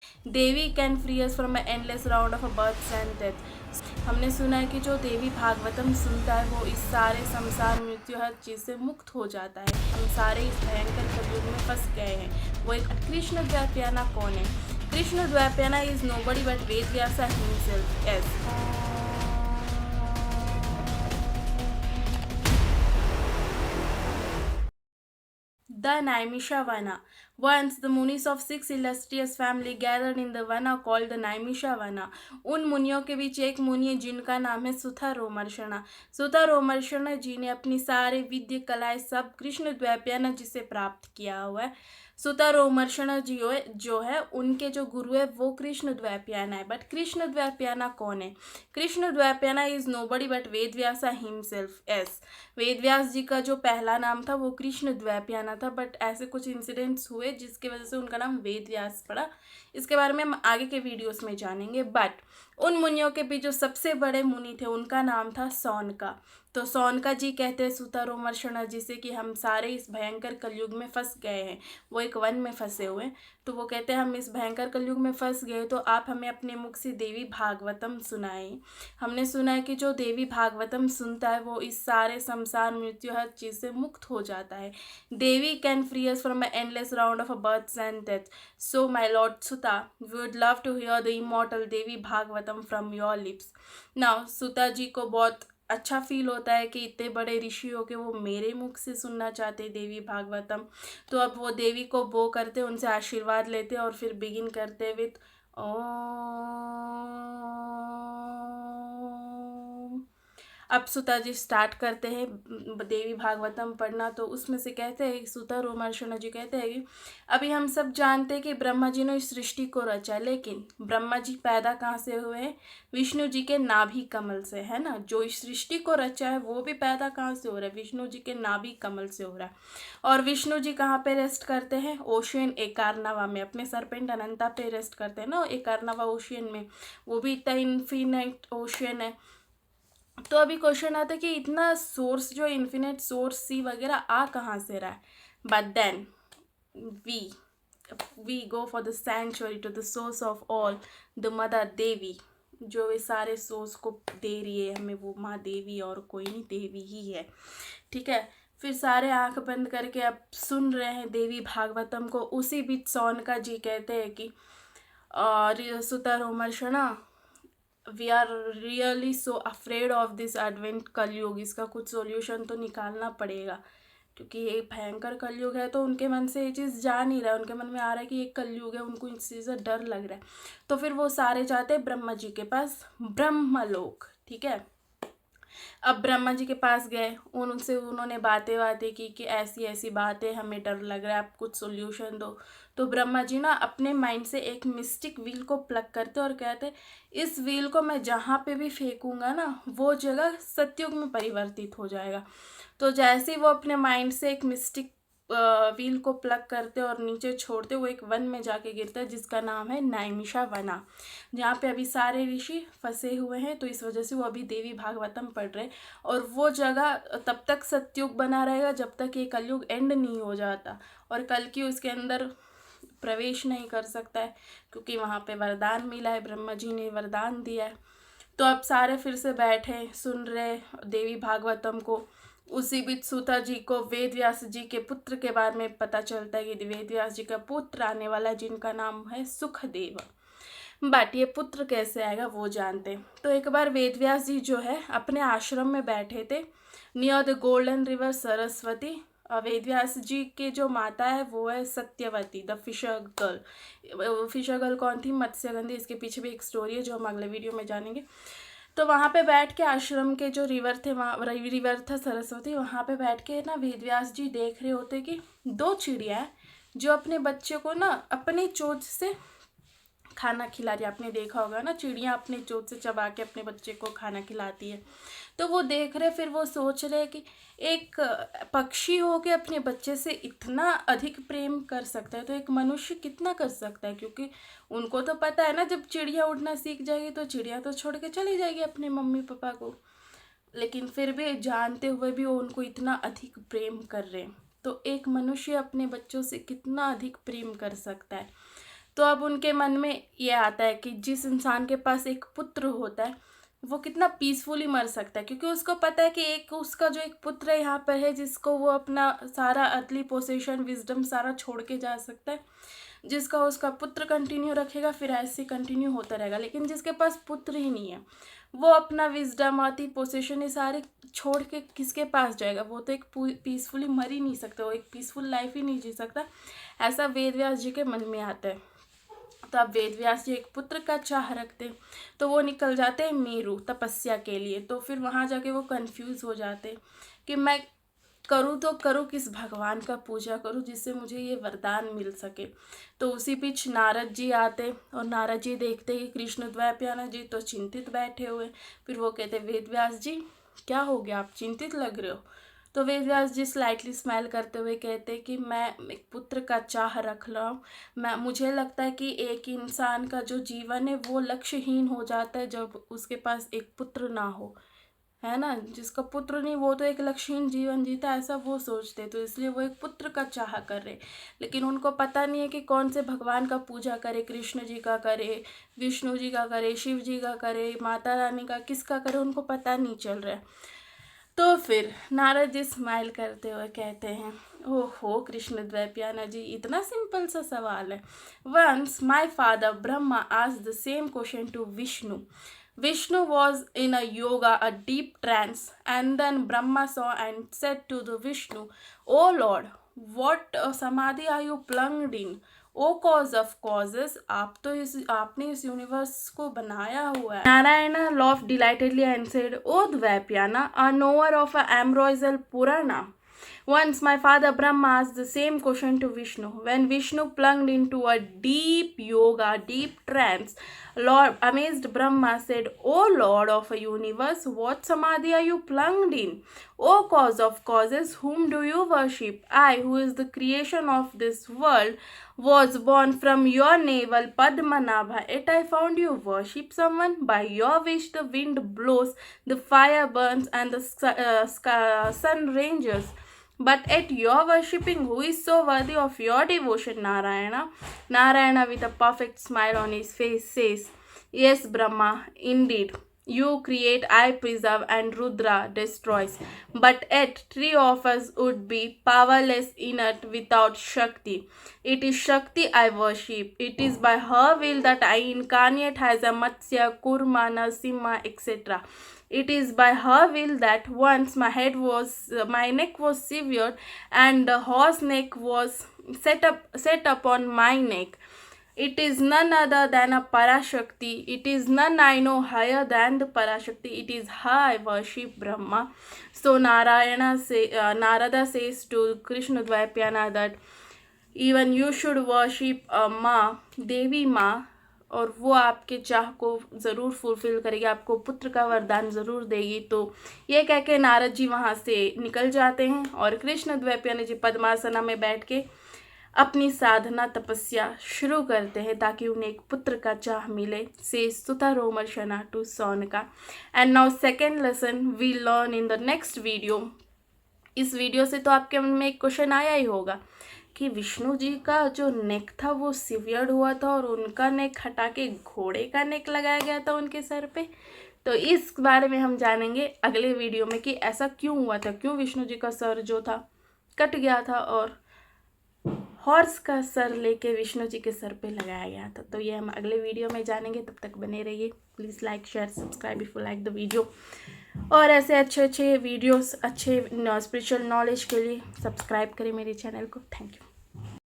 Devi can free us from endless round of births and death. हमने सुना है कि जो देवी भागवतम सुनता है वो इस सारे संसार मृत्यु हर चीज़ से मुक्त हो जाता है। हम सारे इस भयंकर कलयुग में फंस गए हैं। वो एक कृष्ण द्वैपायना कौन है? Krishna Dvaipayana is nobody but Veda Vyasa himself. As The Naimishavana. Once the munis of six illustrious family gathered in the vana called the Naimishavana. उन मुनियों के बीच एक मुनि है जिनका नाम है सुथा रोमर्षणा। सुथा रोमर्षणा जी ने अपनी सारे विद्य कलाएं सब कृष्ण द्वैपायन जी से प्राप्त किया हुआ है। सुता रोमर्षणा जी जो है उनके जो गुरु है वो कृष्ण द्वैपायना है। बट कृष्ण द्वैपायना कौन है? Krishna Dvaipayana is nobody but Veda Vyasa himself. As Veda Vyas ji का जो पहला नाम था वो कृष्ण द्वैपायना था, बट ऐसे कुछ इंसिडेंट्स हुए जिसकी वजह से उनका नाम वेद व्यास पड़ा। इसके बारे में हम आगे के वीडियोस में जानेंगे। बट उन मुनियों के बीच जो सबसे बड़े मुनि थे उनका नाम था सौनका। तो सौनका जी कहते हैं सुता रोमर्षणा जी से कि हम सारे इस भयंकर कलयुग में फंस गए हैं। वो एक वन में फंसे हुए हैं। तो वो कहते हैं हम इस भयंकर कलयुग में फंस गए तो आप हमें अपने मुख से देवी भागवतम सुनाएं। हमने सुना है कि जो देवी भागवतम सुनता है वो इस सारे संसार मृत्यु हर चीज़ से मुक्त हो जाता है। Devi can free us from endless round of births and death. So my lord Suta we would love to hear the immortal Devi Bhagavatam from your lips. Now Suta ji को बहुत अच्छा फील होता है कि इतने बड़े ऋषि हो के वो मेरे मुख से सुनना चाहते देवी भागवतम। तो अब वो देवी को बो करते, उनसे आशीर्वाद लेते और फिर बिगिन करते विथ ओम। अब सुता जी स्टार्ट करते हैं देवी भागवतम पढ़ना। तो उसमें से कहते हैं, सुता रोमर्षणा जी कहते हैं कि अभी हम सब जानते हैं कि ब्रह्मा जी ने इस सृष्टि को रचा, लेकिन ब्रह्मा जी पैदा कहाँ से हुए हैं? विष्णु जी के नाभि कमल से, है ना। जो इस सृष्टि को रचा है वो भी पैदा कहाँ से हो रहा है? विष्णु जी के नाभि कमल से हो रहा है। और विष्णु जी कहाँ पे रेस्ट करते हैं? ओशियन एकारनावा में, अपने सरपेंट अनंता पे रेस्ट करते हैं ना, एकारनावा ओशियन में। वो भी इतना इन्फिनाइट ओशियन है। तो अभी क्वेश्चन आता है कि इतना सोर्स, जो इन्फिनिट सोर्स सी वगैरह आ कहाँ से रहा है? But then we we go for the century to the source of all, the mother Devi. जो इस सारे सोर्स को दे रही है हमें वो माँ देवी और कोई नहीं, देवी ही है। ठीक है। फिर सारे आंख बंद करके अब सुन रहे हैं देवी भागवतम को। उसी बीच सौनका जी कहते हैं कि Suta Romaharshana we are really so afraid of this advent Kaliyuga. इसका कुछ सॉल्यूशन तो निकालना पड़ेगा, क्योंकि ये भयंकर कलयुग है। तो उनके मन से ये चीज़ जा नहीं रहा है, उनके मन में आ रहा है कि एक कलयुग है, उनको इस चीज़ से डर लग रहा है। तो फिर वो सारे जाते हैं ब्रह्मा जी के पास, ब्रह्मलोक। ठीक है। अब ब्रह्मा जी के पास गए, उनसे उन्होंने बातें कि ऐसी ऐसी बातें, हमें डर लग रहा है, आप कुछ सोल्यूशन दो। तो ब्रह्मा जी ना अपने माइंड से एक मिस्टिक व्हील को प्लग करते और कहते इस व्हील को मैं जहाँ पे भी फेंकूंगा ना वो जगह सतयुग में परिवर्तित हो जाएगा। तो जैसे ही वो अपने माइंड से एक मिस्टिक व्हील को प्लग करते और नीचे छोड़ते, वो एक वन में जाके गिरता है जिसका नाम है नाइमिषा वना, जहाँ पे अभी सारे ऋषि फंसे हुए हैं। तो इस वजह से वो अभी देवी भागवतम पढ़ रहे हैं। और वो जगह तब तक सतयुग बना रहेगा जब तक ये कलयुग एंड नहीं हो जाता, और कल की उसके अंदर प्रवेश नहीं कर सकता है, क्योंकि वहाँ पे वरदान मिला है, ब्रह्मा जी ने वरदान दिया है। तो अब सारे फिर से बैठे सुन रहे देवी भागवतम को। उसी बीच सूता जी को वेद व्यास जी के पुत्र के बारे में पता चलता है कि वेद व्यास जी का पुत्र आने वाला है जिनका नाम है सुखदेव। बट ये पुत्र कैसे आएगा वो जानते हैं। तो एक बार वेद व्यास जी जो है अपने आश्रम में बैठे थे near the golden river Saraswati. Veda Vyas ji के जो माता है वो है Satyavati the fisher girl. Fisher girl कौन थी? मत्स्यगंधी। इसके पीछे भी एक स्टोरी है जो हम अगले वीडियो में जानेंगे। तो वहाँ पे बैठ के आश्रम के जो रिवर थे, वहाँ रिवर था सरस्वती, वहाँ पे बैठ के ना वेद व्यास जी देख रहे होते कि दो चिड़िया है जो अपने बच्चे को ना अपनी चोंच से खाना खिला रही है। आपने देखा होगा ना, चिड़िया अपने चोंच से चबा के अपने बच्चे को खाना खिलाती है। तो वो देख रहे, फिर वो सोच रहे कि एक पक्षी हो के अपने बच्चे से इतना अधिक प्रेम कर सकता है तो एक मनुष्य कितना कर सकता है। क्योंकि उनको तो पता है ना, जब चिड़िया उड़ना सीख जाएगी तो चिड़िया तो छोड़ के चली जाएगी अपने मम्मी पापा को, लेकिन फिर भी जानते हुए भी वो उनको इतना अधिक प्रेम कर रहे हैं। तो एक मनुष्य अपने बच्चों से कितना अधिक प्रेम कर सकता है। तो अब उनके मन में ये आता है कि जिस इंसान के पास एक पुत्र होता है वो कितना पीसफुली मर सकता है, क्योंकि उसको पता है कि एक उसका जो एक पुत्र है यहाँ पर है जिसको वो अपना सारा अर्थली पोजीशन विजडम सारा छोड़ के जा सकता है, जिसका उसका पुत्र कंटिन्यू रखेगा, फिर ऐसे कंटिन्यू होता रहेगा। लेकिन जिसके पास पुत्र ही नहीं है वो अपना विजडम अर्थली पोजीशन ये सारे छोड़ के किसके पास जाएगा? वो तो एक पीसफुली मर ही नहीं सकता, वो एक पीसफुल लाइफ ही नहीं जी सकता। ऐसा वेद व्यास जी के मन में आता है। तो अब वेद व्यास जी एक पुत्र का चाह रखते हैं, तो वो निकल जाते हैं मेरू तपस्या के लिए। तो फिर वहाँ जाके वो कंफ्यूज हो जाते हैं कि मैं करूँ तो करूँ किस भगवान का पूजा करूँ जिससे मुझे ये वरदान मिल सके। तो उसी बीच नारद जी आते और नारद जी देखते कि कृष्ण द्वैपायन जी तो चिंतित बैठे हुए। फिर वो कहते वेद व्यास जी क्या हो गया, आप चिंतित लग रहे हो? तो वेद व्यास जी स्लाइटली स्माइल करते हुए कहते कि मैं एक पुत्र का चाह रख रहा हूँ। मुझे लगता है कि एक इंसान का जो जीवन है वो लक्ष्यहीन हो जाता है जब उसके पास एक पुत्र ना हो, है ना। जिसका पुत्र नहीं वो तो एक लक्ष्यहीन जीवन जीता, ऐसा वो सोचते। तो इसलिए वो एक पुत्र का चाह कर रहे, लेकिन उनको पता नहीं है कि कौन से भगवान का पूजा करे, कृष्ण जी का करे, विष्णु जी का करे, शिव जी का करे, माता रानी का, किसका करे, उनको पता नहीं चल रहा है। तो फिर नारद जी स्माइल करते हुए कहते हैं ओहो कृष्ण द्वैपायन जी, इतना सिंपल सा सवाल है। Once my father Brahma asked the same question to Vishnu. Vishnu was in a yoga, a deep trance, and then Brahma saw and said to the Vishnu, "O Lord, what samadhi are you plunged in? O cause of causes, आपने इस universe को बनाया हुआ है." Narayana laughed delightedly and said, "O Dvaipayana, a knower of a ambrosial Purana. Once my father Brahma asked the same question to Vishnu. When Vishnu plunged into a deep yoga, deep trance, Lord amazed Brahma said, O Lord of a universe, what samadhi are you plunged in? O cause of causes, whom do you worship? I, who is the creation of this world, was born from your navel Padmanabha, yet I found you worship someone. By your wish the wind blows, the fire burns, and the sun ranges. But at your worshipping, who is so worthy of your devotion, Narayana? Narayana, with a perfect smile on his face, says, Yes, Brahma, indeed. You create, I preserve, and Rudra destroys. But yet, three of us would be powerless, inert, without Shakti. It is Shakti I worship. It is by her will that I incarnate as a Matsya, Kurma, Narasimha, etc. It is by her will that once my neck was severed, and the horse neck was set upon my neck. It is none other than a Parashakti. It is none I know higher than the Parashakti. It is her I worship, Brahma. So Narada says to Krishna Dvaipayana that even you should worship माँ, देवी माँ, और वो आपके चाह को ज़रूर fulfil करेगी, आपको पुत्र का वरदान ज़रूर देगी। तो ये कह के नारद जी वहाँ से निकल जाते हैं और कृष्ण द्वैपायन जी पद्मासना में बैठ के अपनी साधना तपस्या शुरू करते हैं ताकि उन्हें एक पुत्र का चाह मिले। से Suta Romaharshana to Shaunaka. And now second lesson we learn in the next video. इस वीडियो से तो आपके मन में एक क्वेश्चन आया ही होगा कि विष्णु जी का जो नेक था वो सिवियर्ड हुआ था और उनका नेक हटा के घोड़े का नेक लगाया गया था उनके सर पे। तो इस बारे में हम जानेंगे अगले वीडियो में कि ऐसा क्यों हुआ था, क्यों विष्णु जी का सर जो था कट गया था और हॉर्स का सर लेके विष्णु जी के सर पे लगाया गया था। तो ये हम अगले वीडियो में जानेंगे। तब तक बने रहिए। Please like share subscribe if you like the video. और ऐसे अच्छे वीडियोस, अच्छे स्पिरिचुअल नॉलेज के लिए सब्सक्राइब करें मेरे चैनल को। Thank you.